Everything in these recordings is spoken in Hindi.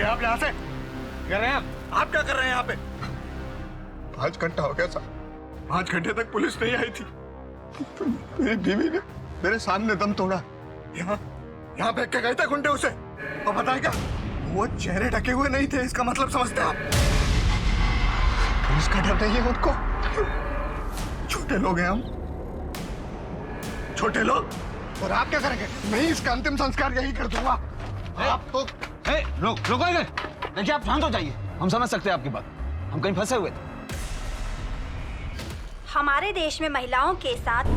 आप यहाँ से कर रहे हैं आप क्या कर रहे हैं यहाँ पे? 5 घंटा हो गया साहब, 5 घंटे तक पुलिस नहीं आई थी। मेरी बीवी ने मेरे सामने दम तोड़ा। यहाँ फेंक के गए थे गुंडे उसे। और बताए क्या, वो चेहरे ढके हुए नहीं थे, इसका मतलब समझते आप? पुलिस का डर नहीं है उनको। छोटे लोग हैं हम, छोटे लोग। और आप क्या करेंगे? मैं इसका अंतिम संस्कार यही कर दूंगा। आप तो रोको इधर। देखिए आप शांत हो जाइए, हम समझ सकते हैं आपकी बात, हम कहीं फंसे हुए थे। हमारे देश में महिलाओं के साथ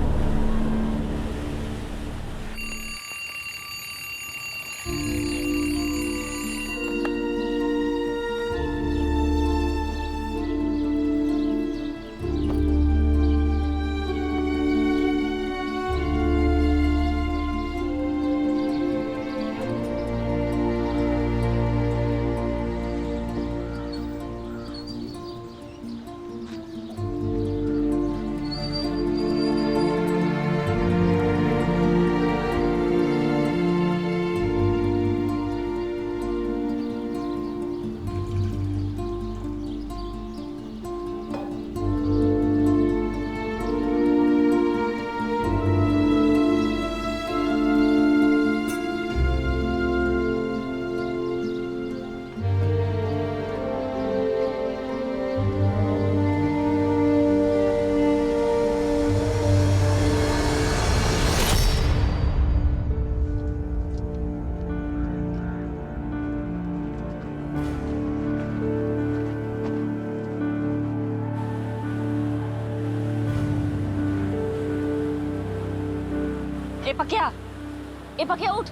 ए पकिया उठ।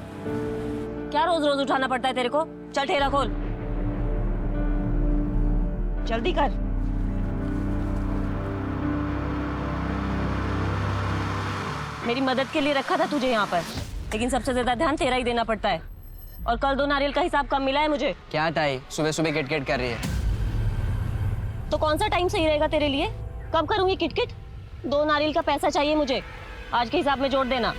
क्या रोज रोज उठाना पड़ता है तेरे को? चल ठेला खोल, जल्दी कर। मेरी मदद के लिए रखा था तुझे यहाँ पर, लेकिन सबसे ज्यादा ध्यान तेरा ही देना पड़ता है। और कल 2 नारियल का हिसाब कम मिला है मुझे। क्या ताई सुबह सुबह किटकिट कर रही है? तो कौन सा टाइम सही रहेगा तेरे लिए? कब करूंगी किटकिट? 2 नारियल का पैसा चाहिए मुझे, आज के हिसाब में जोड़ देना।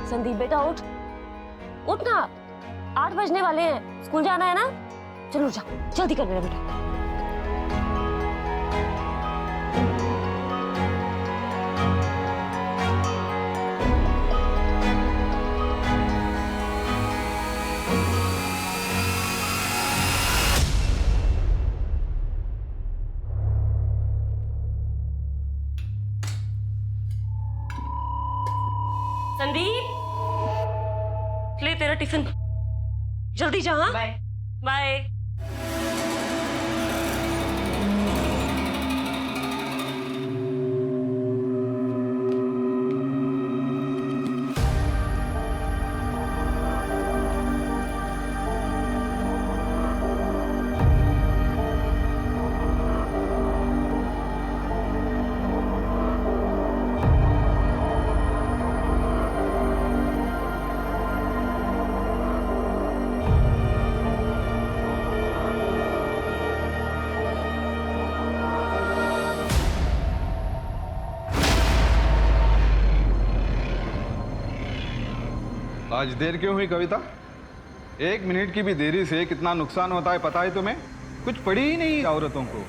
संदीप बेटा उठ, उठ ना, 8 बजने वाले हैं, स्कूल जाना है ना। चलो जा, जल्दी कर मेरा बेटा। संदीप ले तेरा टिफिन, जल्दी जा। हाँ बाय बाय। आज देर क्यों हुई कविता? 1 मिनट की भी देरी से कितना नुकसान होता है पता है तुम्हें? कुछ पड़ी ही नहीं औरतों को।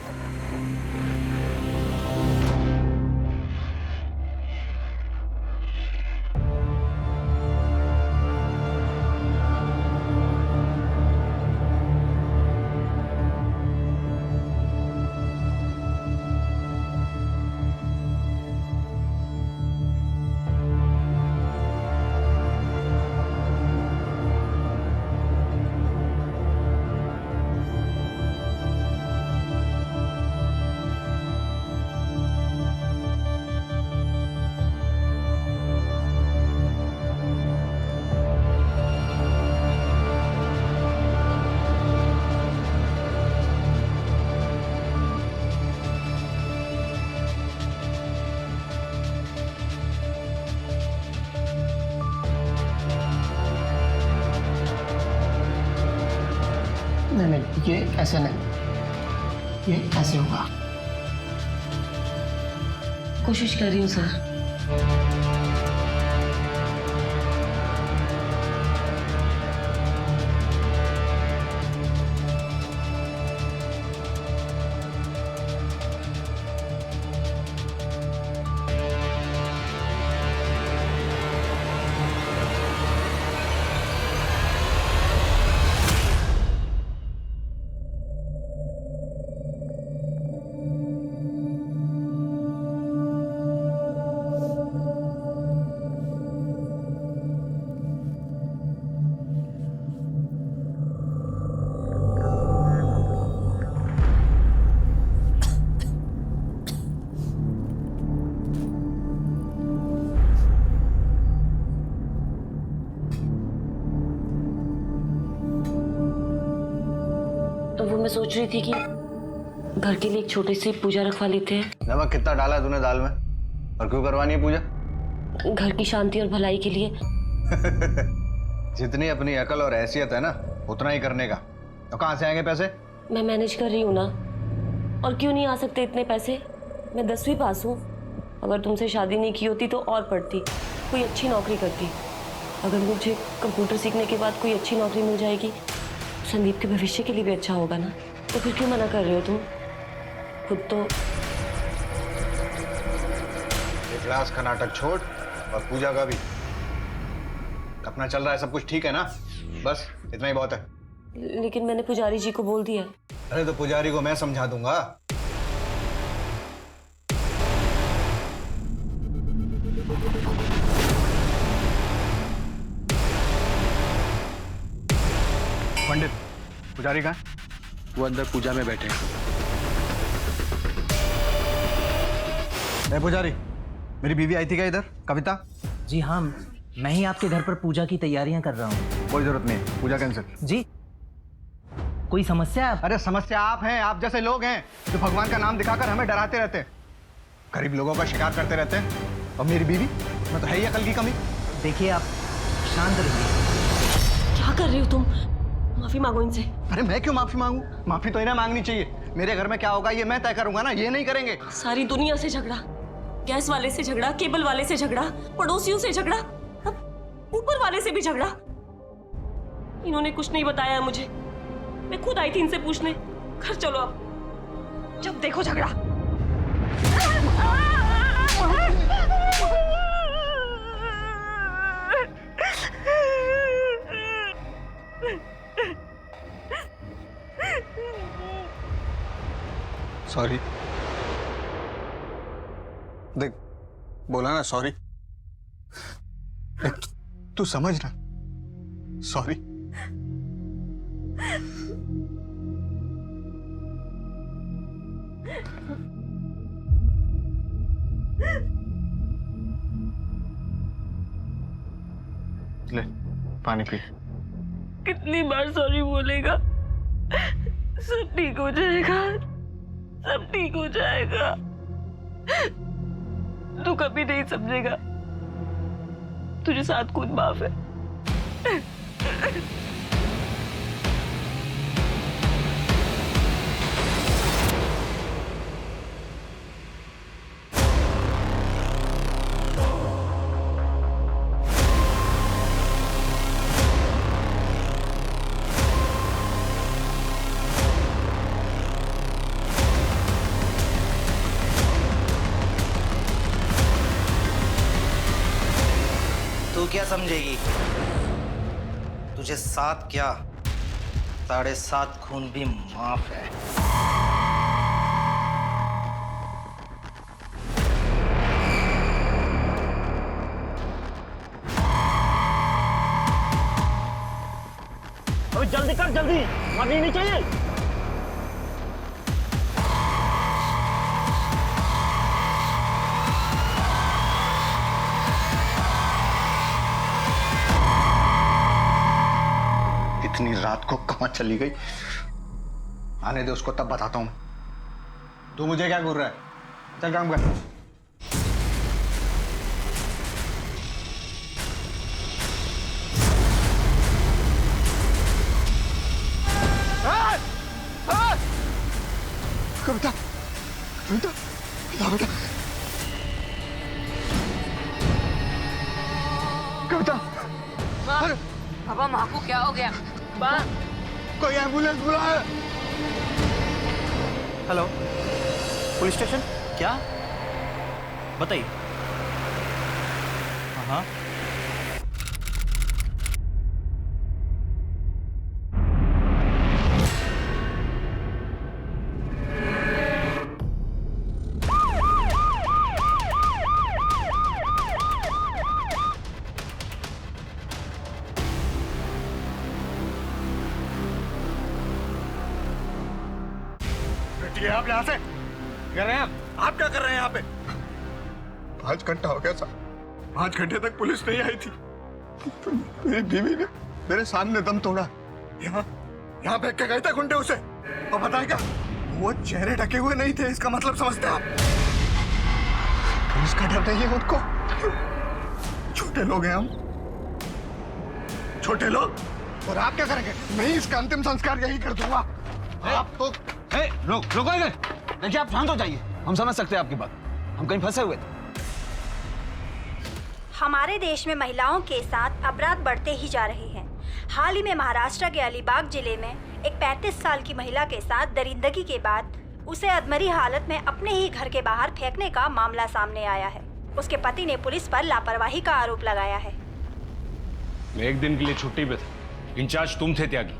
ये ऐसे नहीं, ये ऐसे होगा। कोशिश कर रही हूँ सर। तो वो मैं सोच रही थी कि घर के लिए एक छोटी सी पूजा रखवा लेते हैं। नमक कितना डाला है तूने दाल में, और क्यों करवानी है पूजा? घर की शांति और भलाई के लिए। जितनी अपनी अकल और हैसियत है ना, उतना ही करने का। तो कहाँ से आएंगे पैसे? मैं मैनेज कर रही हूँ ना। और क्यों नहीं आ सकते इतने पैसे? मैं 10वीं पास हूँ। अगर तुमसे शादी नहीं की होती तो और पढ़ती, कोई अच्छी नौकरी करती। अगर मुझे कंप्यूटर सीखने के बाद कोई अच्छी नौकरी मिल जाएगी, संदीप के भविष्य के लिए भी अच्छा होगा ना। तो फिर क्यों मना कर रहे हो तुम? खुद तो एक क्लास का नाटक छोड़, और पूजा का भी। अपना चल रहा है, सब कुछ ठीक है ना? बस इतना ही बहुत है। लेकिन मैंने पुजारी जी को बोल दिया। अरे तो पुजारी को मैं समझा दूंगा। पंडित, पुजारी कहाँ है? वो अंदर पूजा में बैठे हैं। पुजारी, मेरी बीवी आई थी क्या इधर, कविता? जी हाँ, मैं ही आपके घर पर पूजा की तैयारियां कर रहा हूँ। कोई जरूरत नहीं, पूजा कैंसिल। जी, कोई समस्या है? अरे समस्या आप हैं, आप जैसे लोग हैं जो भगवान का नाम दिखाकर हमें डराते रहते हैं, गरीब लोगों का शिकार करते रहते हैं। और मेरी बीवी, मैं तो है ही अकल की कमी। देखिए, आप शांत रहिए। क्या कर रहे हो तुम? माफी मांगो इनसे। अरे मैं क्यों माफी मांगू? माफी तो इन्हें मांगनी चाहिए। मेरे घर में क्या होगा ये मैं तय करूंगा ना, ये नहीं करेंगे। सारी दुनिया से झगड़ा, गैस वाले से झगड़ा, केबल वाले से झगड़ा, पड़ोसियों से झगड़ा, अब ऊपर वाले से भी झगड़ा। इन्होंने कुछ नहीं बताया मुझे, मैं खुद आई थी इनसे पूछने। घर चलो अब, जब देखो झगड़ा। सॉरी। देख, बोला ना सॉरी। तू समझ ना, सॉरी। ले पानी पी। कितनी बार सॉरी बोलेगा? सब ठीक हो जाएगा, सब ठीक हो जाएगा। तू कभी नहीं समझेगा, तुझे साथ खुद माफ है। तू क्या समझेगी? तुझे 7 क्या 7.5 खून भी माफ है। अबे जल्दी कर, जल्दी, मरनी नहीं चाहिए। इतनी रात को कहां चली गई? आने दे उसको, तब बताता हूं। तू मुझे क्या घूर रहा है? चल काम कर। बेटा ला बेटा कविता अरे बाबा माँ को क्या हो गया? माँ कोई एम्बुलेंस बुलाए। Hello, police station? क्या बताइए। हाँ ये आप यहाँ से कर रहे हैं आप क्या कर रहे हैं यहाँ पे? 5 घंटा हो गया साहब, 5 घंटे तक पुलिस नहीं आई थी। मेरी बीवी ने मेरे सामने दम तोड़ा। यहाँ फेंक के गए थे गुंडे उसे। और पता है क्या, वो चेहरे ढके हुए नहीं थे, इसका मतलब समझते हैं आप? पुलिस का डर नहीं है उनको। छोटे लोग हैं हम, छोटे लोग। और आप क्या करेंगे? मैं इसका अंतिम संस्कार यही कर दूंगा। आप तो रोको इन्हें। देखिए आप शांत हो जाइए, हम समझ सकते हैं आपकी बात, हम कहीं फंसे हुए थे। हमारे देश में महिलाओं के साथ अपराध बढ़ते ही जा रहे हैं। हाल ही में महाराष्ट्र के अलीबाग जिले में एक 35 साल की महिला के साथ दरिंदगी के बाद उसे अधमरी हालत में अपने ही घर के बाहर फेंकने का मामला सामने आया है। उसके पति ने पुलिस पर लापरवाही का आरोप लगाया है। मैं एक दिन के लिए छुट्टी पे था, इंचार्ज तुम थे त्यागी,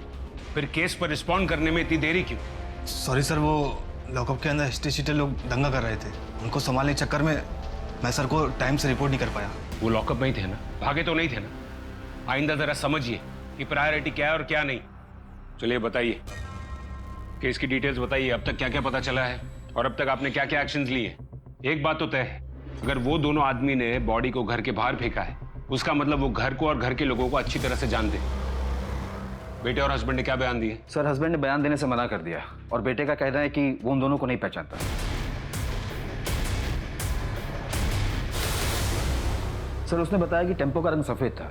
फिर केस पर रिस्पॉन्ड करने में इतनी देरी क्यों? सॉरी सर, वो लॉकअप के अंदर हिस्ट्री शीटर लोग दंगा कर रहे थे, उनको संभालने के चक्कर में मैं सर को टाइम से रिपोर्ट नहीं कर पाया। वो लॉकअप में ही थे ना, भागे तो नहीं थे ना? आइंदा जरा समझिए कि प्रायोरिटी क्या है और क्या नहीं। चलिए बताइए, केस की डिटेल्स बताइए। अब तक क्या क्या पता चला है और अब तक आपने क्या क्या एक्शंस लिए? एक बात तो तय है, अगर वो दोनों आदमी ने बॉडी को घर के बाहर फेंका है, उसका मतलब वो घर को और घर के लोगों को अच्छी तरह से जानते हैं। बेटे और हस्बैंड ने क्या बयान दिए? सर हस्बैंड ने बयान देने से मना कर दिया और बेटे का कहना है कि वो उन दोनों को नहीं पहचानता। सर उसने बताया कि टेम्पो का रंग सफेद था,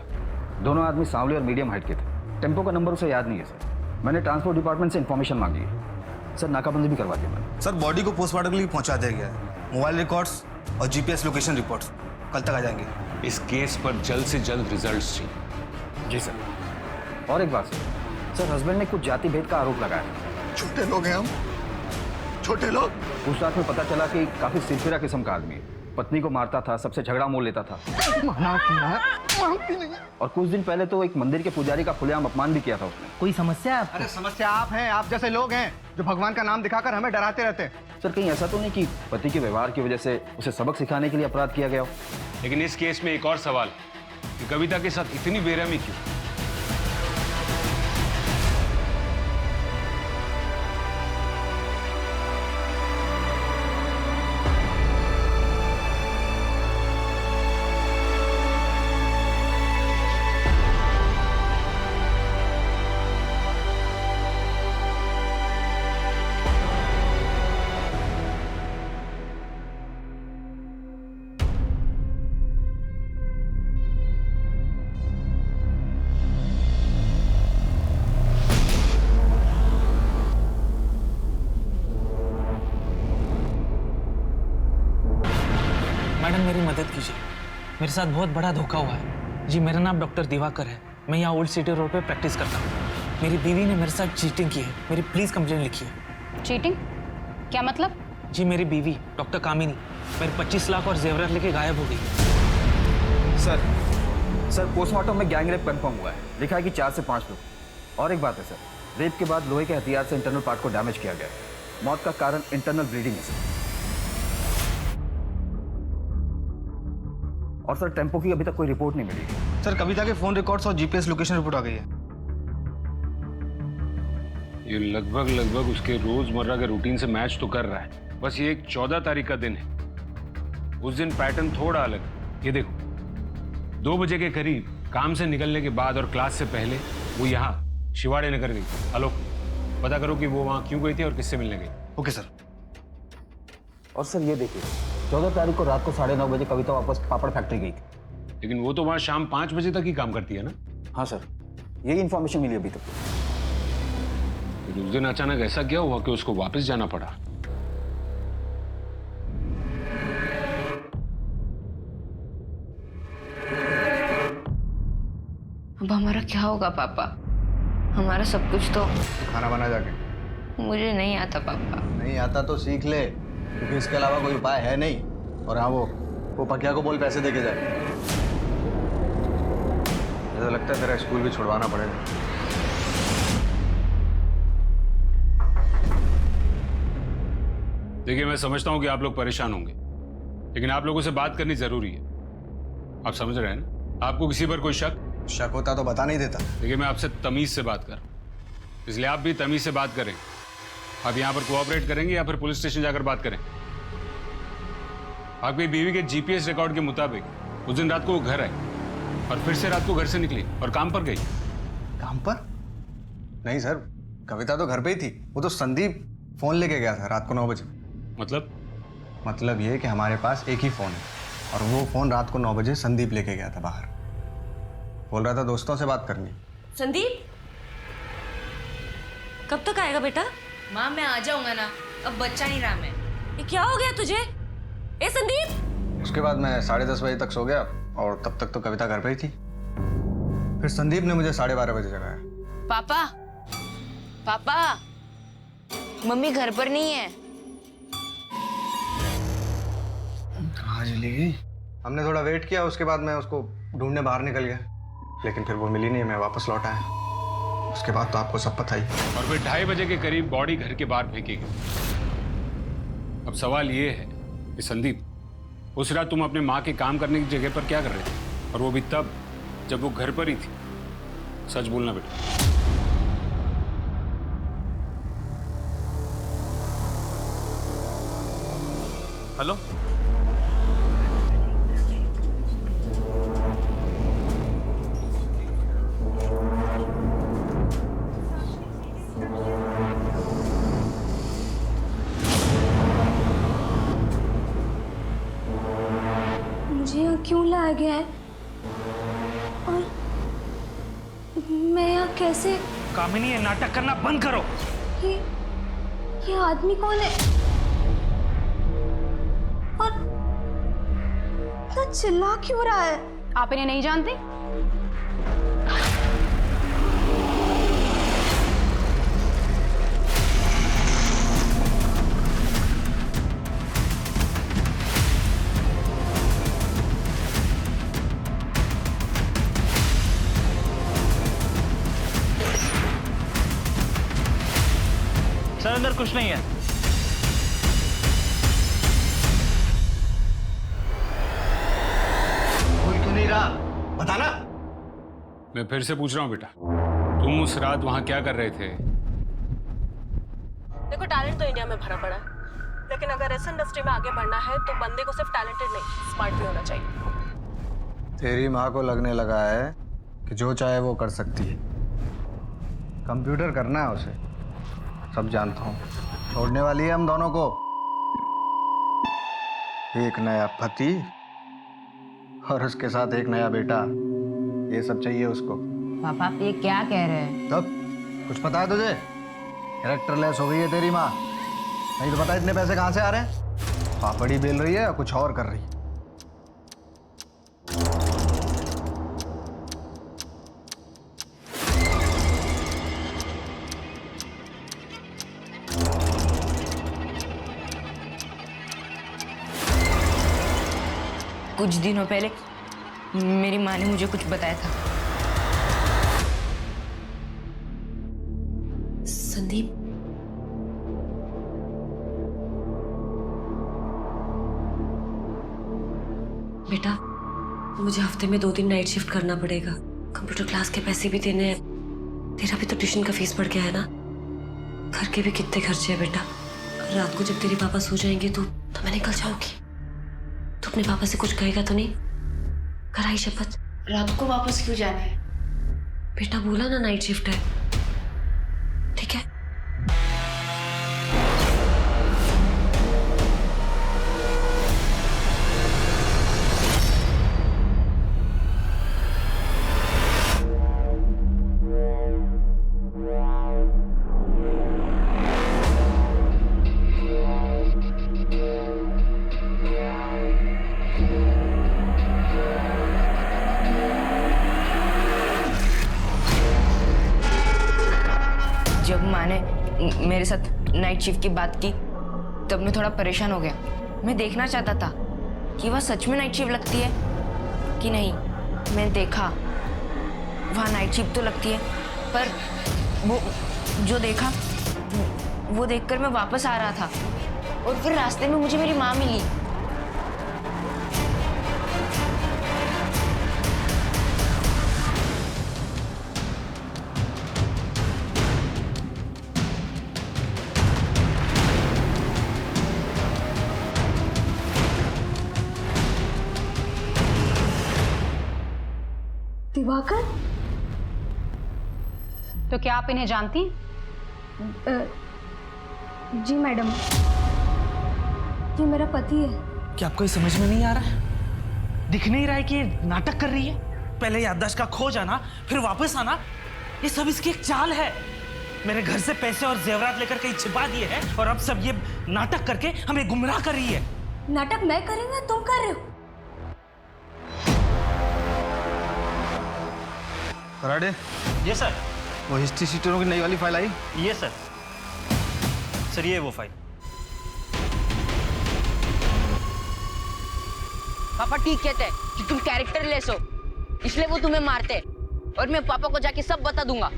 दोनों आदमी सांवले और मीडियम हाइट के थे। टेम्पो का नंबर उसे याद नहीं है सर। मैंने ट्रांसपोर्ट डिपार्टमेंट से इन्फॉर्मेशन मांगी है सर, नाकाबंदी भी करवा दी मैंने। सर बॉडी को पोस्टमार्टम के लिए पहुंचा दिया गया है। मोबाइल रिकॉर्ड्स और जीपीएस लोकेशन रिपोर्ट्स कल तक आ जाएंगे। इस केस पर जल्द से जल्द रिजल्ट्स चाहिए। जी सर। और एक बात सर, हस्बैंड ने कुछ जाति भेद का आरोप लगाया है। छोटे लोग हैं हम, छोटे लोग। पूछताछ में पता चला कि काफी सिरफिरा किस्म का आदमी है, पत्नी को मारता था, सबसे झगड़ा मोल लेता था। मानती नहीं। और कुछ दिन पहले तो एक मंदिर के पुजारी का खुलेआम अपमान भी किया था उसने। कोई समस्या है आपको? अरे समस्या आप हैं, आप जैसे लोग हैं जो भगवान का नाम दिखाकर हमें डराते रहते हैं। सर कहीं ऐसा तो नहीं कि पति के व्यवहार की वजह से उसे सबक सिखाने के लिए अपराध किया गया हो? लेकिन इस केस में एक और सवाल कि कविता के साथ इतनी बेरहमी क्यों? मैडम मेरी मदद कीजिए, मेरे साथ बहुत बड़ा धोखा हुआ है। जी मेरा नाम डॉक्टर दिवाकर है, मैं यहाँ ओल्ड सिटी रोड पे प्रैक्टिस करता हूँ। मेरी बीवी ने मेरे साथ चीटिंग की है, मेरी प्लीज़ कंप्लेंट लिखिए। चीटिंग? क्या मतलब? जी मेरी बीवी डॉक्टर कामिनी मेरे 25 लाख और जेवरात लेके गायब हो गई। सर पोस्टमार्टम में गैंग रेप कंफर्म हुआ है, लिखा है कि 4 से 5 लोग। और एक बात है सर, रेप के बाद लोहे के हथियार से इंटरनल पार्ट को डैमेज किया गया है। मौत का कारण इंटरनल ब्लीडिंग है सर। और सर टेम्पो की अभी तक कोई रिपोर्ट नहीं मिली। सर कविता के फोन रिकॉर्ड्स और जीपीएस लोकेशन रिपोर्ट आ गई है। ये लगभग उसके रोजमर्रा के रूटीन से मैच तो कर रहा है। बस ये एक 14 तारीख का दिन है, उस दिन पैटर्न थोड़ा अलग। ये देखो 2 बजे के करीब काम से निकलने के बाद और क्लास से पहले वो यहाँ शिवाड़े नगर गई। आलोक पता करो कि वो वहाँ क्यों गई थी और किससे मिलने गई। Okay sir. और सर ये देखिए 14 तारीख को रात को 9:30 बजे कविता वापस पापड़ फैक्ट्री गई थी। लेकिन वो तो वहाँ शाम 5 बजे तक ही काम करती है ना? हाँ सर, यही इन्फॉर्मेशन मिली अभी तक। तो उस दिन अचानक ऐसा क्या हुआ कि उसको वापस जाना पड़ा? अब हमारा क्या होगा पापा? हमारा सब कुछ तो। खाना बना जाके। मुझे नहीं आता पापा। नहीं आता तो सीख ले, क्योंकि इसके अलावा कोई उपाय है नहीं। और हाँ, वो पकिया को बोल पैसे दे के जाए। ऐसा लगता है तेरा स्कूल भी छुड़वाना पड़ेगा। देखिए, मैं समझता हूं कि आप लोग परेशान होंगे, लेकिन आप लोगों से बात करनी जरूरी है। आप समझ रहे हैं ना? आपको किसी पर कोई शक होता तो बता नहीं देता। देखिए, मैं आपसे तमीज से बात कर रहा हूं, इसलिए आप भी तमीज से बात करें। आप यहाँ पर कोऑपरेट करेंगे या फिर पुलिस स्टेशन जाकर बात करें? आपकी बीवी के जीपीएस रिकॉर्ड के मुताबिक उस दिन रात को वो घर आई और फिर से रात को घर से निकली और काम पर गई। काम पर? नहीं सर, कविता तो घर पे ही थी। वो तो संदीप फोन लेके गया था रात को 9 बजे। मतलब ये कि हमारे पास एक ही फोन है और वो फोन रात को 9 बजे संदीप लेके गया था बाहर। बोल रहा था दोस्तों से बात करनी। संदीप, कब तक आएगा बेटा? माँ मैं आ जाऊंगा ना, अब बच्चा नहीं रहा मैं। ये क्या हो गया तुझे? ए संदीप! उसके बाद मैं 10:30 बजे तक सो गया और तब तक तो कविता घर पे ही थी। फिर संदीप ने मुझे 12:30 बजे जगाया। पापा, पापा, मम्मी घर पर नहीं है। कहाँ चली गई? हमने थोड़ा वेट किया, उसके बाद मैं उसको ढूंढने बाहर निकल गया, लेकिन फिर वो मिली नहीं। मैं वापस लौट आया। उसके बाद तो आपको सब पता ही। और फिर 2:30 बजे के करीब बॉडी घर के बाहर फेंकी गई। अब सवाल ये है कि संदीप, उस रात तुम अपने माँ के काम करने की जगह पर क्या कर रहे थे? और वो भी तब जब वो घर पर ही थी। सच बोलना बेटा। हेलो, मुझे यहाँ क्यों लाया गया है और मैं यहाँ कैसे? कामिनी, ये नाटक करना बंद करो। ये आदमी कौन है और इतना चिल्ला क्यों रहा है? आप इन्हें नहीं जानते? सर अंदर कुछ नहीं है। कोई क्यों नहीं रहा? बताना। मैं फिर से पूछ रहा हूँ बेटा, तुम उस रात वहां क्या कर रहे थे? देखो, टैलेंट तो इंडिया में भरा पड़ा है, लेकिन अगर इस इंडस्ट्री में आगे बढ़ना है तो बंदे को सिर्फ टैलेंटेड नहीं, स्मार्ट भी होना चाहिए। तेरी माँ को लगने लगा है कि जो चाहे वो कर सकती है। कंप्यूटर करना है उसे, सब जानता हूँ। छोड़ने वाली है हम दोनों को। एक नया पति और उसके साथ एक नया बेटा, ये सब चाहिए उसको। पापा आप ये क्या कह रहे हैं? तब कुछ पता है तुझे? कैरेक्टरलेस हो गई है तेरी माँ। नहीं तो पता इतने पैसे कहाँ से आ रहे हैं? पापड़ी बेल रही है या कुछ और कर रही है? कुछ दिनों पहले मेरी माँ ने मुझे कुछ बताया था। संदीप, बेटा मुझे हफ्ते में 2 दिन नाइट शिफ्ट करना पड़ेगा। कंप्यूटर क्लास के पैसे भी देने हैं। तेरा भी तो ट्यूशन का फीस बढ़ गया है ना। घर के भी कितने खर्चे हैं बेटा। रात को जब तेरे पापा सो जाएंगे तो मैं निकल जाऊंगी। तू अपने पापा से कुछ कहेगा तो नहीं? कराई शपथ। रात को वापस क्यों जाना है? बेटा बोला ना नाइट शिफ्ट है, ठीक है? मेरे साथ नाइट शिफ्ट की बात की तब मैं थोड़ा परेशान हो गया। मैं देखना चाहता था कि वह सच में नाइट शिफ्ट लगती है कि नहीं। मैंने देखा वहाँ नाइट शिफ्ट तो लगती है, पर वो जो देखा वो देखकर मैं वापस आ रहा था और फिर रास्ते में मुझे मेरी माँ मिली। दिवाकर? तो क्या आप इन्हें जानती हैं? जी मैडम, ये मेरा पति है। क्या आपको ये समझ में नहीं आ रहा है? दिख नहीं रहा है कि ये नाटक कर रही है? पहले याददाश्त का खो जाना, फिर वापस आना, ये सब इसकी एक चाल है। मेरे घर से पैसे और जेवरात लेकर कहीं छिपा दिए हैं और अब सब ये नाटक करके हमें गुमराह कर रही है। नाटक मैं कर रही हूँ, तुम कर रहे हो? फराडे, ये सर। वो हिस्ट्री शीटरों की नई वाली फाइल आई? ये सर। सर ये वो फाइल। पापा ठीक कहते हैं कि तुम कैरेक्टर लेस हो, इसलिए वो तुम्हें मारते हैं। और मैं पापा को जाके सब बता दूंगा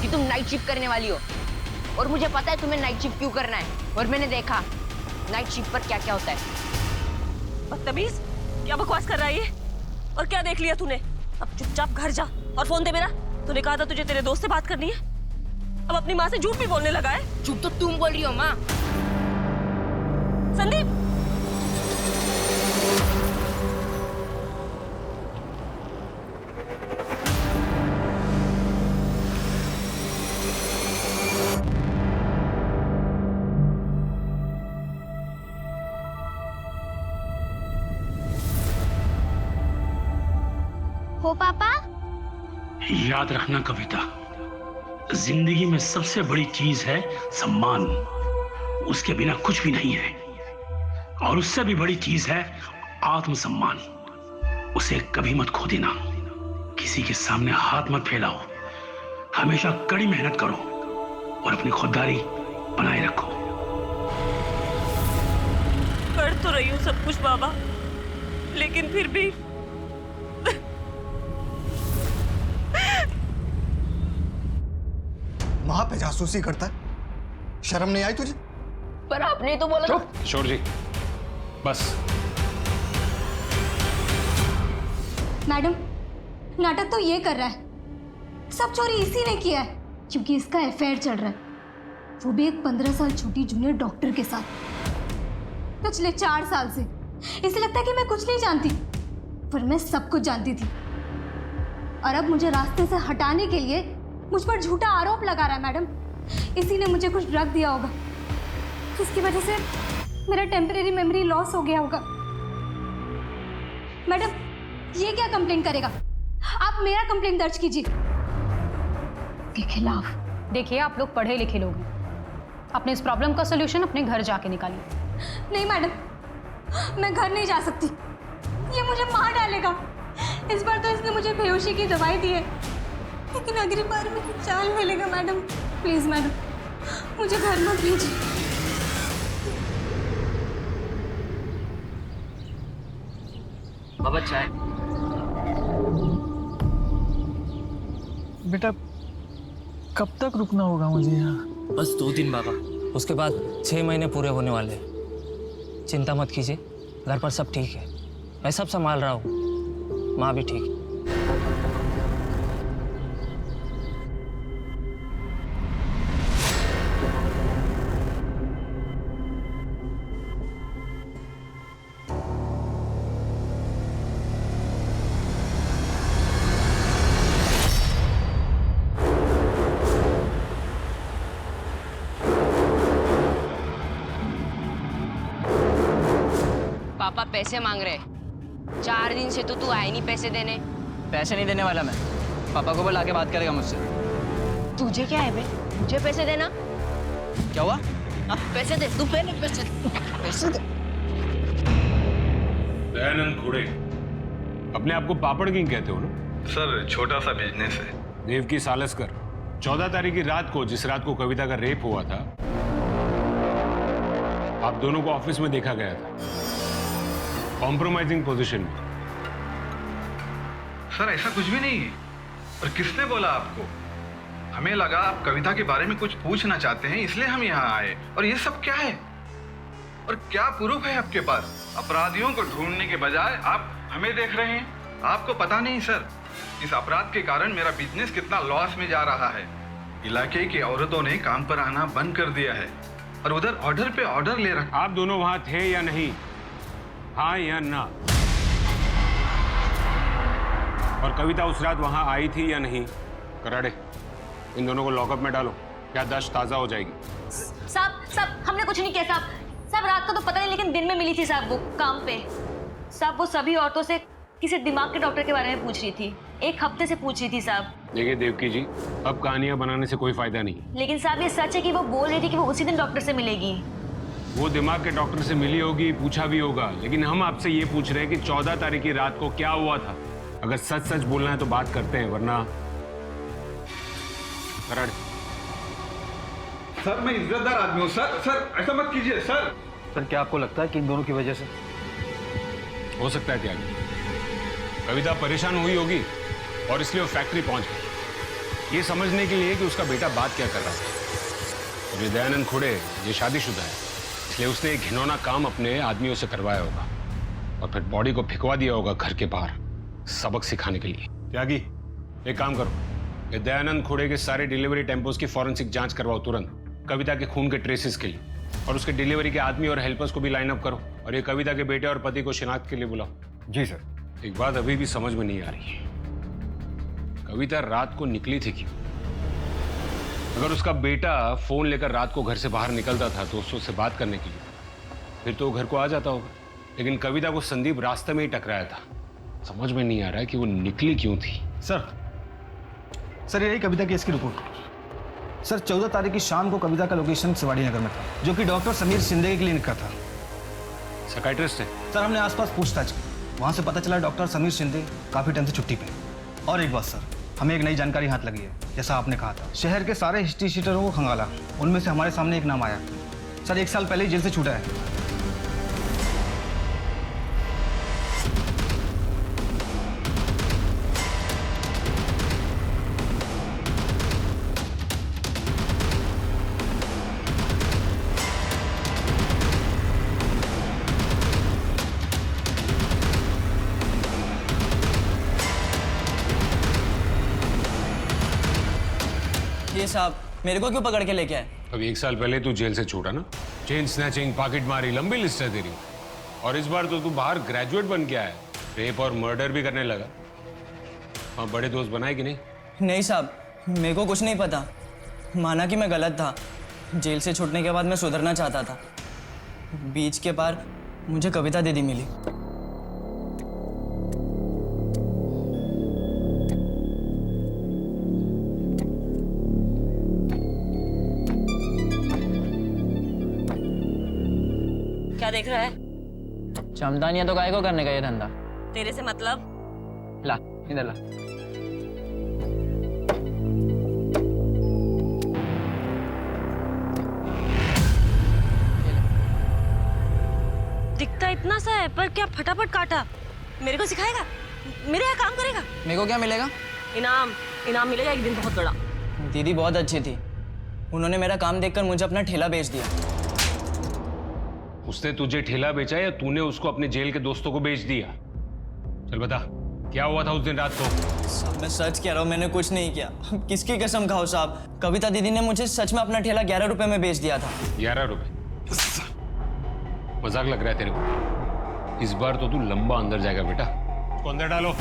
कि तुम नाइट शिफ्ट करने वाली हो। और मुझे पता है तुम्हें नाइट शिफ्ट क्यों करना है, और मैंने देखा नाइट शिफ्ट पर क्या क्या होता है। बदतमीज, क्या बकवास कर रहा है ये? और क्या देख लिया तूने? अब चुपचाप घर जा और फोन दे मेरा। तूने कहा था तुझे तेरे दोस्त से बात करनी है, अब अपनी माँ से झूठ भी बोलने लगा है। झूठ तो तुम बोल रही हो माँ। संदीप, हो पापा? याद रखना कविता, जिंदगी में सबसे बड़ी चीज है सम्मान। उसके बिना कुछ भी नहीं है। और उससे भी बड़ी चीज है आत्मसम्मान। उसे कभी मत खो देना। किसी के सामने हाथ मत फैलाओ। हमेशा कड़ी मेहनत करो और अपनी खुददारी बनाए रखो। कर तो रही हूँ सब कुछ बाबा, लेकिन फिर भी वहां पे जासूसी करता है, शर्म नहीं आई तुझे? पर आपने तो बोला। चुप किशोर जी, बस। मैडम, नाटक तो ये कर रहा है। सब चोरी इसी ने किया है, क्योंकि इसका अफेयर चल रहा है, वो भी एक 15 साल छोटी जूनियर डॉक्टर के साथ। पिछले 4 साल से इसे लगता है कि मैं कुछ नहीं जानती, पर मैं सब कुछ जानती थी। और अब मुझे रास्ते से हटाने के लिए मुझ पर झूठा आरोप लगा रहा है। मैडम, इसी ने मुझे कुछ ड्रग दिया होगा, जिसकी वजह से मेरा टेम्परेरी मेमोरी लॉस हो गया होगा। मैडम, ये क्या कंप्लेंट करेगा? आप मेरा कंप्लेंट दर्ज कीजिए के खिलाफ। देखिए, आप लोग पढ़े लिखे लोग हैं, अपने इस प्रॉब्लम का सोल्यूशन अपने घर जाके निकालिए। नहीं मैडम, मैं घर नहीं जा सकती, ये मुझे मार डालेगा। इस बार तो इसने मुझे बेहोशी की दवाई दी है, लेकिन अगली बार मुझे चाल मिलेगा। मैडम प्लीज, मैडम मुझे घर मत भेजिए। बाबा चाय। बेटा, कब तक रुकना होगा मुझे यहाँ? बस 2 दिन बाबा, उसके बाद 6 महीने पूरे होने वाले हैं। चिंता मत कीजिए, घर पर सब ठीक है, मैं सब संभाल रहा हूँ। माँ भी ठीक है। पापा पैसे मांग रहे, 4 दिन से तो तू आए नहीं पैसे देने। पैसे नहीं देने वाला मैं, पापा को बुला के बात करेगा मुझसे। तुझे क्या है बे? मुझे पैसे देना। क्या हुआ? पैसे दे, तू पहले पैसे दे। दयानंद घोड़े, अपने आप को पापड़ किंग कहते हो ना? सर, छोटा सा बिजनेस है। देव की सालस कर, 14 तारीख की रात को, जिस रात को कविता का रेप हुआ था, आप दोनों को ऑफिस में देखा गया था, कॉम्प्रोमाइजिंग पोजीशन में। सर ऐसा कुछ भी नहीं है। और किसने बोला आपको? हमें लगा आप कविता के बारे में कुछ पूछना चाहते हैं, इसलिए हम यहाँ आए। और ये सब क्या है? और क्या प्रूफ है आपके पास? अपराधियों को ढूंढने के बजाय आप हमें देख रहे हैं। आपको पता नहीं सर, इस अपराध के कारण मेरा बिजनेस कितना लॉस में जा रहा है। इलाके की औरतों ने काम पर आना बंद कर दिया है और उधर ऑर्डर पे ऑर्डर ले रखा। आप दोनों वहां थे या नहीं? हाँ या ना? और कविता उस रात वहां आई थी या नहीं? कराड़े, इन दोनों को लॉकअप में डालो, याददाश्त ताजा हो जाएगी। साहब हमने कुछ नहीं किया साहब रात को तो पता नहीं, लेकिन दिन में मिली थी साहब वो काम पे। साहब वो सभी औरतों से किसी दिमाग के डॉक्टर के बारे में पूछ रही थी, 1 हफ्ते से पूछ रही थी साहब। देखिए देवकी जी, अब कहानियां बनाने से कोई फायदा नहीं। लेकिन साहब ये सच है कि वो बोल रही थी कि वो उसी दिन डॉक्टर से मिलेगी। वो दिमाग के डॉक्टर से मिली होगी, पूछा भी होगा, लेकिन हम आपसे ये पूछ रहे हैं कि 14 तारीख की रात को क्या हुआ था। अगर सच सच बोलना है तो बात करते हैं, वरना कराड़े। सर मैं इज्जतदार आदमी हूँ सर ऐसा मत कीजिए सर। सर क्या आपको लगता है कि इन दोनों की वजह से? हो सकता है त्यागी, कविता परेशान हुई होगी और इसलिए वो फैक्ट्री पहुंच गई, ये समझने के लिए कि उसका बेटा बात क्या कर रहा था। और ये दयानंद खुड़े, ये शादीशुदा है, इसलिए उसने एक घिनौना काम अपने आदमियों से करवाया होगा और फिर बॉडी को फिकवा दिया होगा घर के बाहर, सबक सिखाने के लिए। त्यागी, एक काम करो, ये दयानंद खुड़े के सारे डिलीवरी टेम्पोस की फॉरेंसिक जांच करवाओ तुरंत, कविता के खून के ट्रेसेस के लिए, और उसके डिलीवरी के आदमी और हेल्पर्स को भी लाइन अप करो, और ये कविता के बेटे और पति को शिनाख्त के लिए बुलाओ। जी सर। एक बात अभी भी समझ में नहीं आ रही है, कविता रात को निकली थी क्यों? अगर उसका बेटा फोन लेकर रात को घर से बाहर निकलता था दोस्तों से बात करने के लिए, फिर तो वो घर को आ जाता होगा, लेकिन कविता को संदीप रास्ते में ही टकराया था। समझ में नहीं आ रहा है कि वो निकली क्यों थी। सर यही कविता की इसकी रिपोर्ट। सर 14 तारीख की शाम को कविता का लोकेशन शिवाड़ी नगर में था, जो कि डॉक्टर समीर शिंदे के क्लिनिक का था। साइकियाट्रिस्ट है? सर हमने आसपास पूछताछ की, वहाँ से पता चला डॉक्टर समीर शिंदे काफ़ी टाइम से छुट्टी पे। और एक बात सर, हमें एक नई जानकारी हाथ लगी है, जैसा आपने कहा था, शहर के सारे हिस्ट्री शीटरों को खंगाला, उनमें से हमारे सामने एक नाम आया। सर 1 साल पहले ही जेल से छूटा है। ये साहब मेरे को क्यों पकड़ के लेके आए? अब 1 साल पहले तू जेल से छूटा ना, चेन स्नैचिंग, पॉकेट मारी, लंबी लिस्ट है तेरी। और इस बार तो तू बाहर ग्रेजुएट बन के आया, रेप और मर्डर भी करने लगा। हाँ, बड़े दोस्त बनाए कि नहीं? नहीं साहब, मेरे को कुछ नहीं पता। माना कि मैं गलत था, जेल से छूटने के बाद मैं सुधरना चाहता था। बीच के पार मुझे कविता दीदी मिली। क्या देख रहा है? चमदानिया तो काय को करने का ये धंधा? तेरे से मतलब? ला इधर ला। दिखता इतना सा है, पर क्या फटाफट काटा। मेरे को सिखाएगा? मेरे यहाँ काम करेगा? मेरे को क्या मिलेगा? इनाम मिलेगा एक दिन, बहुत बड़ा। दीदी बहुत अच्छी थी, उन्होंने मेरा काम देखकर मुझे अपना ठेला बेच दिया। उसने तुझे ठेला बेचा या तूने उसको अपने जेल के दोस्तों को बेच दिया? चल बता, क्या हुआ था उस दिन रात को? साहब मैं सच कह रहा हूँ, मैंने कुछ नहीं किया। किसकी कसम खाओ साहब, कविता दीदी ने मुझे सच में अपना ठेला 11 रुपए में बेच दिया था। 11 रुपए? मजाक लग रहा है तेरे को? इस बार तो तू लंबा अंदर जाएगा बेटा। उसको अंदर डालो।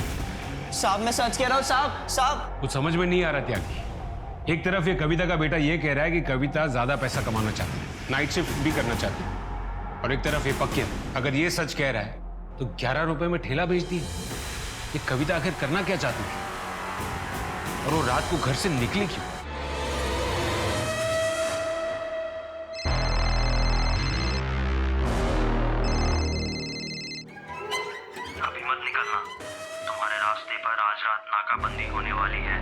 साहब मैं सच कह रहा हूँ साहब। कुछ समझ में नहीं आ रहा त्यागी। एक तरफ ये कविता का बेटा ये कह रहा है कि कविता ज्यादा पैसा कमाना चाहती है, नाइट शिफ्ट भी करना चाहती है, और एक तरफ ये पक्के, अगर ये सच कह रहा है तो 11 रुपए में ठेला बेच दिया। ये कविता आखिर करना क्या चाहती थी, और वो रात को घर से निकली क्यों? अभी मत निकलना, तुम्हारे रास्ते पर आज रात नाकाबंदी होने वाली है।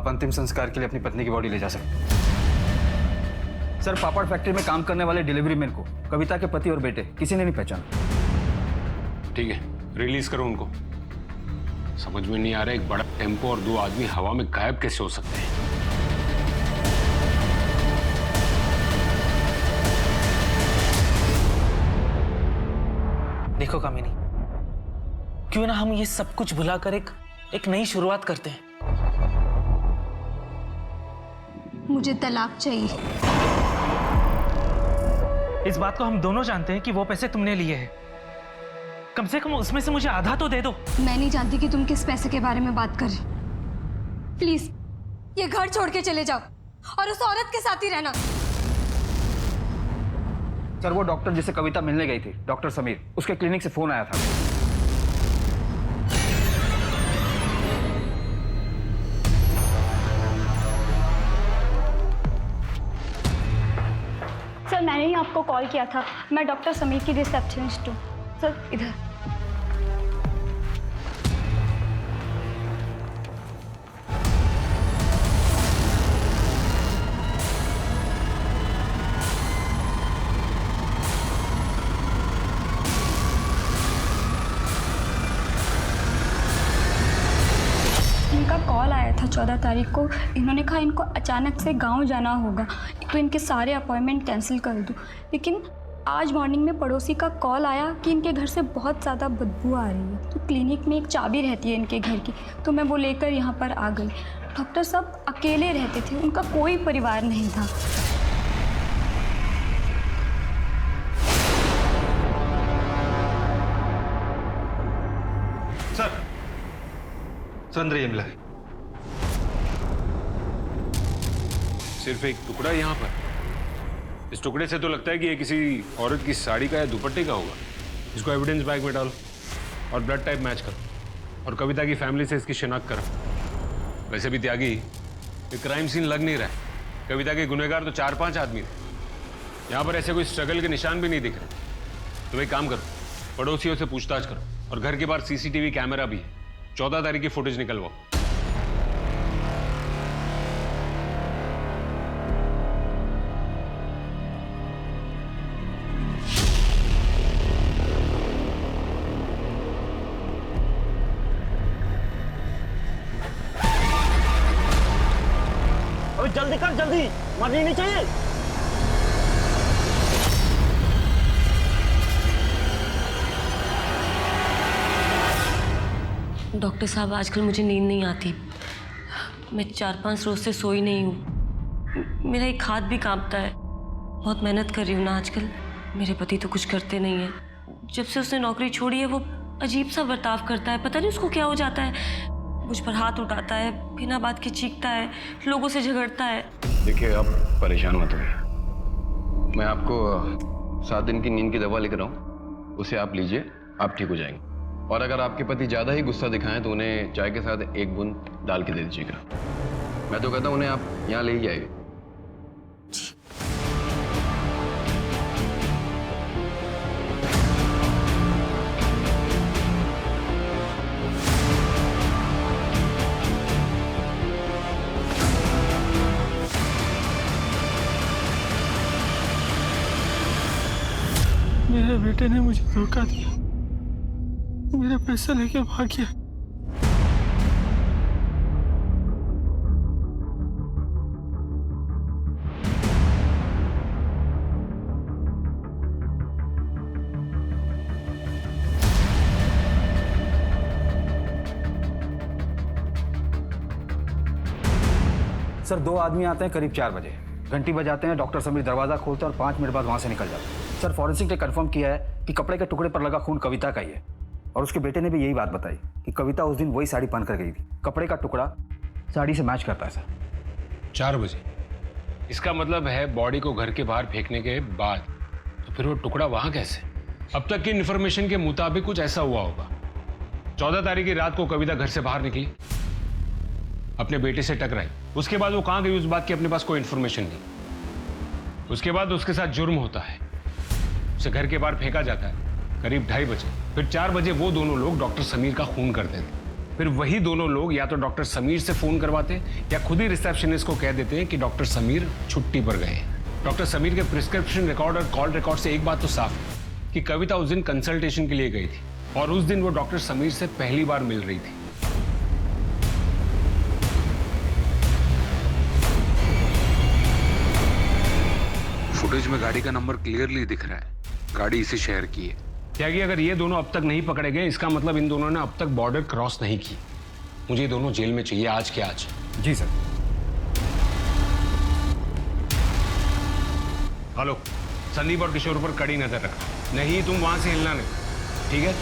अंतिम संस्कार के लिए अपनी पत्नी की बॉडी ले जा सकते। सर, पापड़ फैक्ट्री में काम करने वाले डिलीवरी मैन को कविता के पति और बेटे किसी ने नहीं पहचाना। ठीक है, रिलीज करो उनको। समझ में नहीं आ रहा एक बड़ा टेम्पो और 2 आदमी हवा में गायब कैसे हो सकते हैं। देखो कामिनी, क्यों ना हम ये सब कुछ भुलाकर एक नई शुरुआत करते हैं। मुझे तलाक चाहिए। इस बात को हम दोनों जानते हैं कि वो पैसे तुमने लिए हैं। कम से कम उसमें से मुझे आधा तो दे दो। मैं नहीं जानती कि तुम किस पैसे के बारे में बात कर रहे। प्लीज ये घर छोड़ के चले जाओ और उस औरत के साथ ही रहना। सर, वो डॉक्टर जिसे कविता मिलने गई थी, डॉक्टर समीर, उसके क्लिनिक से फोन आया था। सर, मैंने ही आपको कॉल किया था। मैं डॉक्टर समीर की रिसेप्शनिस्ट हूँ। सर, इधर। इनका कॉल आया था 14 तारीख को। इन्होंने कहा इनको अचानक से गांव जाना होगा तो इनके सारे अपॉइंटमेंट कैंसिल कर दूं। लेकिन आज मॉर्निंग में पड़ोसी का कॉल आया कि इनके घर से बहुत ज़्यादा बदबू आ रही है। तो क्लिनिक में एक चाबी रहती है इनके घर की, तो मैं वो लेकर यहाँ पर आ गई। डॉक्टर साहब अकेले रहते थे, उनका कोई परिवार नहीं था। सर अंदर ये मिला है। सिर्फ एक टुकड़ा यहाँ पर। इस टुकड़े से तो लगता है कि ये किसी औरत की साड़ी का या दुपट्टे का होगा। इसको एविडेंस बैग में डालो और ब्लड टाइप मैच करो और कविता की फैमिली से इसकी शिनाख्त करो। वैसे भी त्यागी, ये क्राइम सीन लग नहीं रहा है। कविता के गुनहगार तो 4-5 आदमी थे। यहाँ पर ऐसे कोई स्ट्रगल के निशान भी नहीं दिख रहे। तो एक काम करो, पड़ोसियों से पूछताछ करो और घर के बाहर CCTV कैमरा भी है। 14 तारीख की फुटेज निकलवाओ। अबे जल्दी कर, जल्दी, मरनी नहीं चाहिए। डॉक्टर साहब, आजकल मुझे नींद नहीं आती। मैं 4-5 रोज से सोई नहीं हूँ। मेरा एक हाथ भी कांपता है। बहुत मेहनत कर रही हूँ ना आजकल। मेरे पति तो कुछ करते नहीं हैं। जब से उसने नौकरी छोड़ी है वो अजीब सा बर्ताव करता है। पता नहीं उसको क्या हो जाता है। मुझ पर हाथ उठाता है, बिना बात के चीखता है, लोगों से झगड़ता है। देखिए, आप परेशान मत होइए। मैं आपको 7 दिन की नींद की दवा लिख रहा हूँ, उसे आप लीजिए, आप ठीक हो जाएंगे। और अगर आपके पति ज़्यादा ही गुस्सा दिखाएं तो उन्हें चाय के साथ 1 बूंद डाल के दे दीजिएगा। मैं तो कहता हूँ उन्हें आप यहाँ ले ही आइए। मेरे बेटे ने मुझे धोखा दिया, मेरा पैसा लेके भाग गया। सर, 2 आदमी आते हैं करीब 4 बजे। घंटी बजाते हैं, डॉक्टर समीर दरवाजा खोलते हैं और 5 मिनट बाद वहां से निकल जाते हैं। सर, फॉरेंसिक ने कंफर्म किया है कि कपड़े के टुकड़े पर लगा खून कविता का ही है और उसके बेटे ने भी यही बात बताई कि कविता उस दिन वही साड़ी पहन कर गई थी। कपड़े का टुकड़ा साड़ी से मैच करता है सर। 4 बजे? इसका मतलब है बॉडी को घर के बाहर फेंकने के बाद। तो फिर वो टुकड़ा वहां कैसे? अब तक की इन्फॉर्मेशन के मुताबिक कुछ ऐसा हुआ होगा। 14 तारीख की रात को कविता घर से बाहर निकली, अपने बेटे से टकराई। उसके बाद वो कहां गई उस बात की अपने पास कोई इन्फॉर्मेशन नहीं। उसके बाद उसके साथ जुर्म होता है, उसे घर के बाहर फेंका जाता है करीब 2:30 बजे। फिर 4 बजे वो दोनों लोग डॉक्टर समीर का खून करते थे। फिर वही दोनों लोग या तो डॉक्टर समीर से फोन करवाते या खुद ही रिसेप्शनिस्ट को कह देते हैं कि डॉक्टर समीर छुट्टी पर गए हैं। डॉक्टर समीर के प्रिस्क्रिप्शन रिकॉर्ड और कॉल रिकॉर्ड से एक बात तो साफ है कि कविता उस दिन कंसल्टेशन के लिए गई थी और उस दिन वो डॉक्टर समीर से पहली बार मिल रही थी। फुटेज में गाड़ी का नंबर क्लियरली दिख रहा है, गाड़ी इसी शहर की है। त्यागी, अगर ये दोनों अब तक नहीं पकड़े गए इसका मतलब इन दोनों ने अब तक बॉर्डर क्रॉस नहीं की। मुझे ये दोनों जेल में चाहिए आज के आज। जी सर। हेलो, संदीप और किशोर पर कड़ी नजर रखना, नहीं तुम वहां से हिलना नहीं, ठीक है?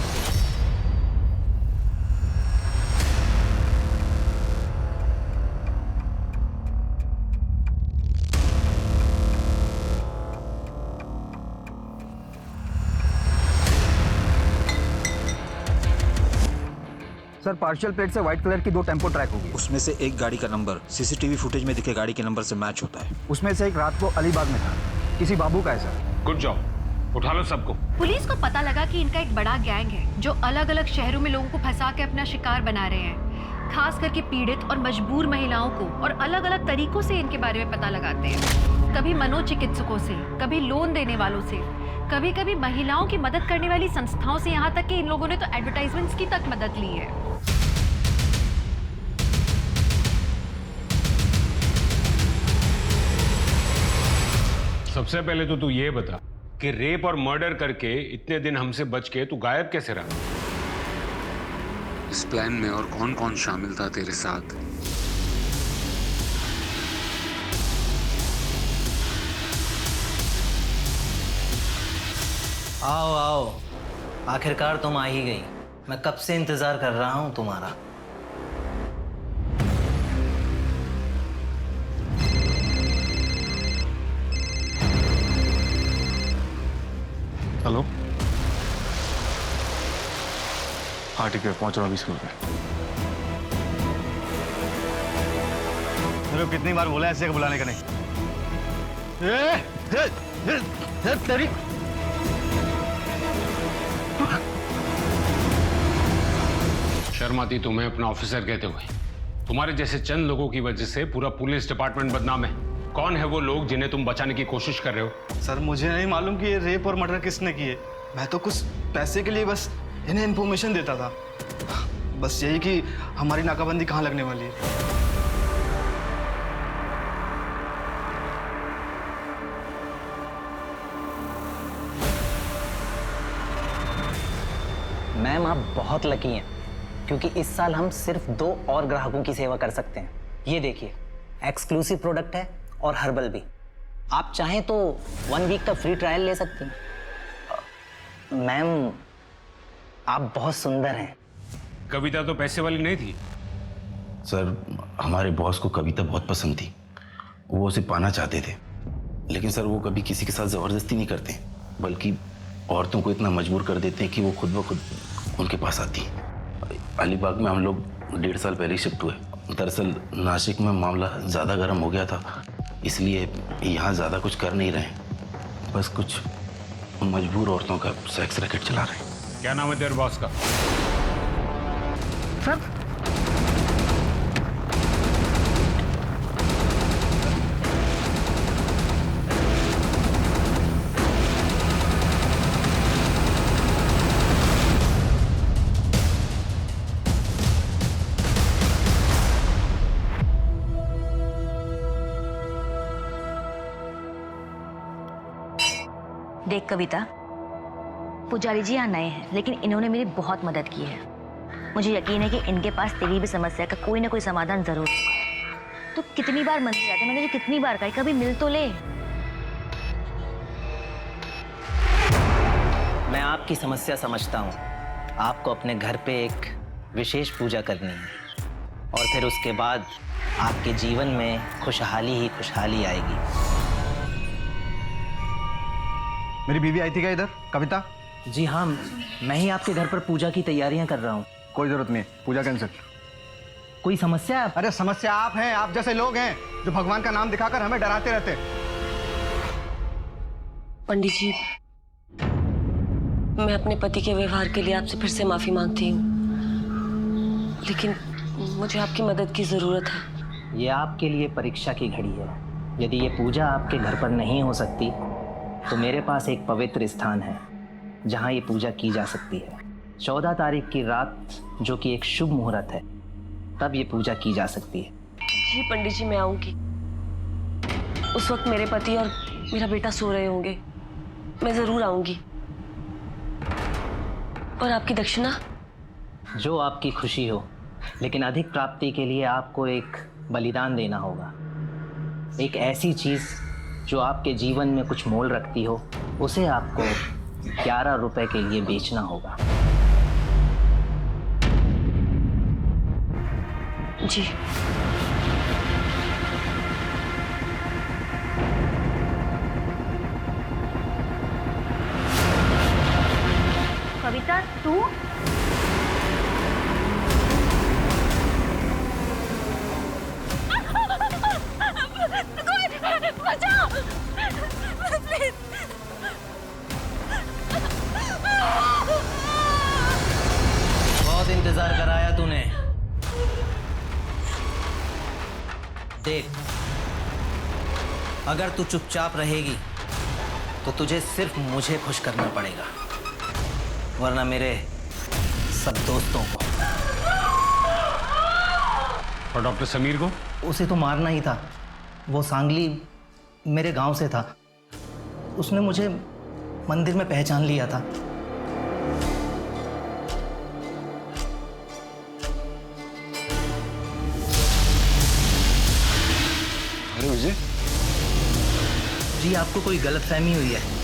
सर, पार्शियल प्लेट से व्हाइट कलर की 2 टेम्पो ट्रैक होगी। उसमें से एक गाड़ी का नंबर सीसीटीवी फुटेज में दिखे गाड़ी के नंबर से मैच होता है। उसमें से एक रात को अलीबाग में था, किसी बाबू का है सर। गुड जॉब, उठा लो सबको। पुलिस को पता लगा कि इनका एक बड़ा गैंग है जो अलग अलग शहरों में लोगों को फंसा के अपना शिकार बना रहे हैं। खास करके पीड़ित और मजबूर महिलाओं को और अलग अलग तरीकों से इनके बारे में पता लगाते हैं। कभी मनोचिकित्सकों से, कभी लोन देने वालों से, कभी कभी महिलाओं की मदद करने वाली संस्थाओं से, यहाँ तक कि इन लोगों ने तो एडवर्टाइजमेंट्स की तक मदद ली है। सबसे पहले तो तू ये बता कि रेप और मर्डर करके इतने दिन हमसे बच के तू गायब कैसे रहा? इस प्लान में और कौन कौन शामिल था तेरे साथ? आओ आओ, आखिरकार तुम आ ही गई। मैं कब से इंतजार कर रहा हूं तुम्हारा। हेलो, हाँ ठीक है, पहुंच रहा हूँ 20 मिनट में। मेरे को कितनी बार बोला ऐसे बुलाने का नहीं। तेरी शर्म आती तुम्हें अपना ऑफिसर कहते हुए? तुम्हारे जैसे चंद लोगों की वजह से पूरा पुलिस डिपार्टमेंट बदनाम है। कौन है वो लोग जिन्हें तुम बचाने की कोशिश कर रहे हो? सर, मुझे नहीं मालूम कि ये रेप और मर्डर किसने किए। मैं तो कुछ पैसे के लिए बस इन्हें इन्फॉर्मेशन देता था, बस यही कि हमारी नाकाबंदी कहाँ लगने वाली है। मैम, आप बहुत लकी हैं क्योंकि इस साल हम सिर्फ 2 और ग्राहकों की सेवा कर सकते हैं। ये देखिए, एक्सक्लूसिव प्रोडक्ट है और हर्बल भी। आप चाहें तो 1 वीक का फ्री ट्रायल ले सकती हैं। मैम, आप बहुत सुंदर हैं। कविता तो पैसे वाली नहीं थी। सर, हमारे बॉस को कविता बहुत पसंद थी, वो उसे पाना चाहते थे, लेकिन सर वो कभी किसी के साथ ज़बरदस्ती नहीं करते, बल्कि औरतों को इतना मजबूर कर देते हैं कि वो खुद ब खुद उनके पास आती हैं। अलीबाग में हम लोग 1.5 साल पहले शिफ्ट हुए। दरअसल नासिक में मामला ज़्यादा गर्म हो गया था, इसलिए यहाँ ज़्यादा कुछ कर नहीं रहे, बस कुछ मजबूर औरतों का सेक्स रैकेट चला रहे हैं। क्या नाम है तेरे बॉस का? सर, देख कविता, पुजारी जी यहाँ नए हैं लेकिन इन्होंने मेरी बहुत मदद की है। मुझे यकीन है कि इनके पास तेरी भी समस्या का कोई ना कोई समाधान जरूर होगा। तो कितनी बार मंदिर जाते, मैंने तुझे कितनी बार कहा, कभी मिल तो ले। मैं आपकी समस्या समझता हूँ। आपको अपने घर पे एक विशेष पूजा करनी है और फिर उसके बाद आपके जीवन में खुशहाली ही खुशहाली आएगी। मेरी बीवी आई थी क्या इधर, कविता? जी हाँ, मैं ही आपके घर पर पूजा की तैयारियां कर रहा हूँ। कोई जरूरत नहीं, पूजा कैंसिल। कोई समस्या है? अरे समस्या आप हैं, आप जैसे लोग हैं जो भगवान का नाम दिखाकर हमें डराते रहते। पंडित जी, मैं अपने पति के व्यवहार के लिए आपसे फिर से माफी मांगती हूँ। लेकिन मुझे आपकी मदद की ज़रूरत है। ये आपके लिए परीक्षा की घड़ी है। यदि ये पूजा आपके घर पर नहीं हो सकती तो मेरे पास एक पवित्र स्थान है जहाँ ये पूजा की जा सकती है। 14 तारीख की रात, जो कि एक शुभ मुहूर्त है, तब ये पूजा की जा सकती है। जी पंडित जी, मैं आऊँगी। उस वक्त मेरे पति और मेरा बेटा सो रहे होंगे। मैं ज़रूर आऊँगी। और आपकी दक्षिणा? जो आपकी खुशी हो, लेकिन अधिक प्राप्ति के लिए आपको एक बलिदान देना होगा। एक ऐसी चीज़ जो आपके जीवन में कुछ मोल रखती हो, उसे आपको 11 रुपए के लिए बेचना होगा। जी। कविता, तू? बचाओ! प्लीज! बहुत इंतजार कराया तूने। देख, अगर तू चुपचाप रहेगी तो तुझे सिर्फ मुझे खुश करना पड़ेगा, वरना मेरे सब दोस्तों को। और डॉक्टर समीर को? उसे तो मारना ही था। वो सांगली मेरे गांव से था। उसने मुझे मंदिर में पहचान लिया था। अरे विजय, जी आपको कोई गलतफहमी हुई है।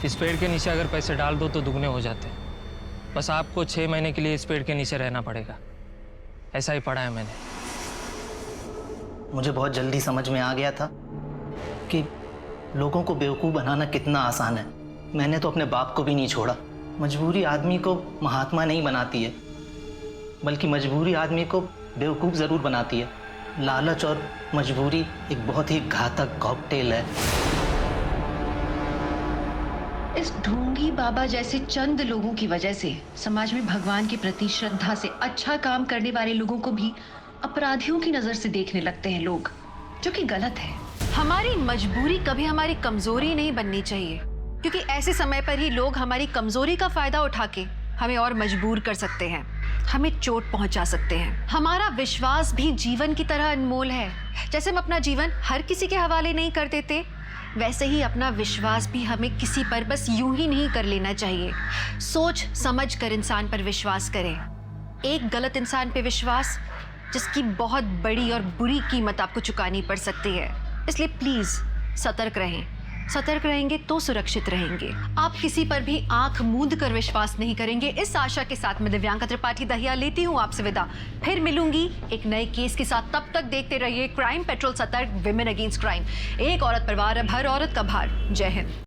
इस पेड़ के नीचे अगर पैसे डाल दो तो दुगने हो जाते हैं। बस आपको 6 महीने के लिए इस पेड़ के नीचे रहना पड़ेगा। ऐसा ही पढ़ा है मैंने। मुझे बहुत जल्दी समझ में आ गया था कि लोगों को बेवकूफ़ बनाना कितना आसान है। मैंने तो अपने बाप को भी नहीं छोड़ा। मजबूरी आदमी को महात्मा नहीं बनाती है, बल्कि मजबूरी आदमी को बेवकूफ़ ज़रूर बनाती है। लालच और मजबूरी एक बहुत ही घातक कॉकटेल है। इस ढोंगी बाबा जैसे चंद लोगों की वजह से समाज में भगवान के प्रति श्रद्धा से अच्छा काम करने वाले लोगों को भी अपराधियों की नजर से देखने लगते हैं लोग, जो कि गलत है। हमारी मजबूरी कभी हमारी कमजोरी नहीं बननी चाहिए, क्योंकि ऐसे समय पर ही लोग हमारी कमजोरी का फायदा उठा के हमें और मजबूर कर सकते हैं, हमें चोट पहुंचा सकते हैं। हमारा विश्वास भी जीवन की तरह अनमोल है। जैसे हम अपना जीवन हर किसी के हवाले नहीं कर देते, वैसे ही अपना विश्वास भी हमें किसी पर बस यूं ही नहीं कर लेना चाहिए। सोच समझ कर इंसान पर विश्वास करें। एक गलत इंसान पे विश्वास, जिसकी बहुत बड़ी और बुरी कीमत आपको चुकानी पड़ सकती है। इसलिए प्लीज सतर्क रहें। सतर्क रहेंगे तो सुरक्षित रहेंगे। आप किसी पर भी आंख मूंद कर विश्वास नहीं करेंगे। इस आशा के साथ मैं दिव्यांका त्रिपाठी दहिया लेती हूँ आपसे विदा। फिर मिलूंगी एक नए केस के साथ। तब तक देखते रहिए क्राइम पेट्रोल, सतर्क, विमेन अगेंस्ट क्राइम। एक औरत पर वार, हर औरत का भार। जय हिंद।